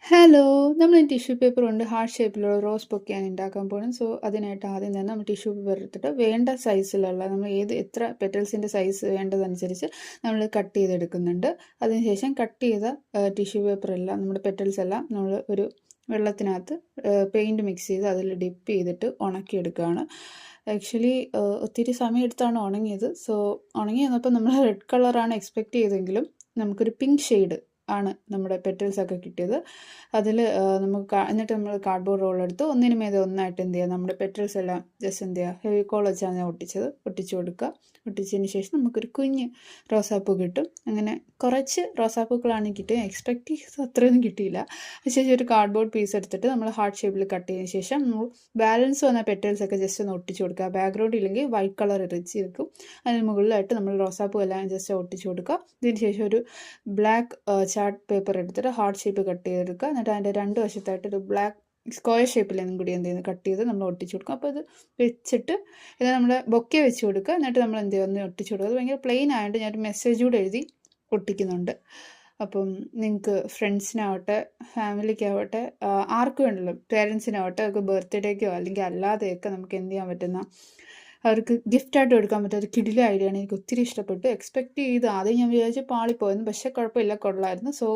Hello! നമ്മൾ tissue paper കൊണ്ട് heart ഷേപ്പിലുള്ള റോസ് ബൊക്കെയാണ് ഉണ്ടാക്കാൻ പോകുന്നത്. സോ, അതിനായിട്ട് ആദ്യം തന്നെ നമ്മൾ ടിഷ്യൂ പേപ്പർ എടുത്തിട്ട് വേണ്ട സൈസിലുള്ള നമ്മൾ എത്ര പെറ്റൽസിൻ്റെ സൈസ് വേണ്ടതനുസരിച്ച് നമ്മൾ കട്ട് ചെയ്തെടുക്കുന്നുണ്ട്. അതിനുശേഷം കട്ട് ചെയ്ത ടിഷ്യൂ പേപ്പറെല്ലാം നമ്മുടെ പെറ്റൽസ് എല്ലാം നമ്മൾ ഒരു വെള്ളത്തിനകത്ത് പെയിൻറ്റ് മിക്സ് ചെയ്ത് അതിൽ ഡിപ്പ് ചെയ്തിട്ട് ഉണക്കിയെടുക്കുകയാണ്. ആക്ച്വലി ഒത്തിരി സമയമെടുത്താണ് ഉണങ്ങിയത്. സോ, ഉണങ്ങി വന്നപ്പോൾ നമ്മൾ റെഡ് കളറാണ് എക്സ്പെക്റ്റ് ചെയ്തെങ്കിലും നമുക്കൊരു പിങ്ക് ഷെയ്ഡ് ആണ് നമ്മുടെ പെറ്റൽസൊക്കെ കിട്ടിയത്. അതിൽ നമുക്ക് എന്നിട്ട് നമ്മൾ കാർഡ്ബോർഡ് റോൾ എടുത്ത് ഒന്നിന് മേലെ ഒന്നായിട്ട് എന്ത് ചെയ്യുക, നമ്മുടെ പെറ്റൽസ് എല്ലാം ജസ്റ്റ് എന്ത് ചെയ്യുക, ഫെവിക്കോൾ വെച്ചാണ് ഞാൻ ഒട്ടിച്ചു കൊടുക്കുക. ഒട്ടിച്ചതിന് ശേഷം നമുക്കൊരു കുഞ്ഞ് റോസാപ്പൂ കിട്ടും. അങ്ങനെ കുറച്ച് റോസാപ്പൂക്കളാണ് കിട്ടിയത്. എക്സ്പെക്റ്റ് ചെയ്തത് അത്രയൊന്നും കിട്ടിയില്ല. അതിനുശേഷം ഒരു കാർഡ്ബോർഡ് പീസ് എടുത്തിട്ട് നമ്മൾ ഹാർട്ട് ഷേപ്പിൽ കട്ട് ചെയ്തതിന് ശേഷം നമ്മൾ ബാലൻസ് വന്ന പെറ്റൽസൊക്കെ ജസ്റ്റ് ഒന്ന് ഒട്ടിച്ചു കൊടുക്കുക. ബാക്ക്ഗ്രൗണ്ട് ഇല്ലെങ്കിൽ വൈറ്റ് കളർ ഇറച്ചി വെക്കും. അതിന് മുകളിലായിട്ട് നമ്മൾ റോസാപ്പൂ എല്ലാം ജസ്റ്റ് ഒട്ടിച്ചു കൊടുക്കുക. ഇതിന് ശേഷം ഒരു ബ്ലാക്ക് ചാർട്ട് പേപ്പർ എടുത്തിട്ട് ഹാർട്ട് ഷേപ്പ് കട്ട് ചെയ്തെടുക്കുക. എന്നിട്ട് അതിൻ്റെ രണ്ട് വശത്തായിട്ട് ഒരു ബ്ലാക്ക് സ്ക്വയർ ഷേപ്പിലും കൂടി എന്ത് ചെയ്യുന്നു കട്ട് ചെയ്ത് നമ്മൾ ഒട്ടിച്ചു കൊടുക്കുക. അപ്പോൾ അത് വെച്ചിട്ട് ഇത് നമ്മുടെ ബൊക്കെ വെച്ച് കൊടുക്കുക. എന്നിട്ട് നമ്മൾ എന്ത് ചെയ്യുക, ഒന്ന് ഒട്ടിച്ചു കൊടുക്കുക. അത് ഭയങ്കര പ്ലെയിൻ ആയതുകൊണ്ട് ഞാനൊരു മെസ്സേജ് കൂടെ എഴുതി ഒട്ടിക്കുന്നുണ്ട്. അപ്പം നിങ്ങൾക്ക് ഫ്രണ്ട്സിനാവട്ടെ ഫാമിലിക്കാവട്ടെ ആർക്കും വേണ്ടല്ലോ, പേരൻസിനാവട്ടെ ഒക്കെ ബർത്ത്ഡേക്കോ അല്ലെങ്കിൽ അല്ലാതെയൊക്കെ നമുക്ക് എന്ത് ചെയ്യാൻ പറ്റുന്ന അവർക്ക് ഗിഫ്റ്റായിട്ട് കൊടുക്കാൻ പറ്റും. ഒരു കിടില ഐഡിയ ആണ്. എനിക്ക് ഒത്തിരി ഇഷ്ടപ്പെട്ടു. എക്സ്പെക്റ്റ് ചെയ്ത് ആദ്യം ഞാൻ വിചാരിച്ച് പാളിപ്പോയെന്ന്, പക്ഷേ കുഴപ്പമില്ല, കൊള്ളായിരുന്നു. സോ,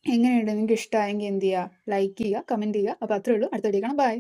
എങ്ങനെയുണ്ട്, നിങ്ങൾക്ക് ഇഷ്ടമായെങ്കിൽ എന്ത് ചെയ്യുക, ലൈക്ക് ചെയ്യുക, കമൻറ്റ് ചെയ്യുക. അപ്പോൾ അത്രേ ഉള്ളൂ. അടുത്ത വീഡിയോ കാണാം. ബൈ.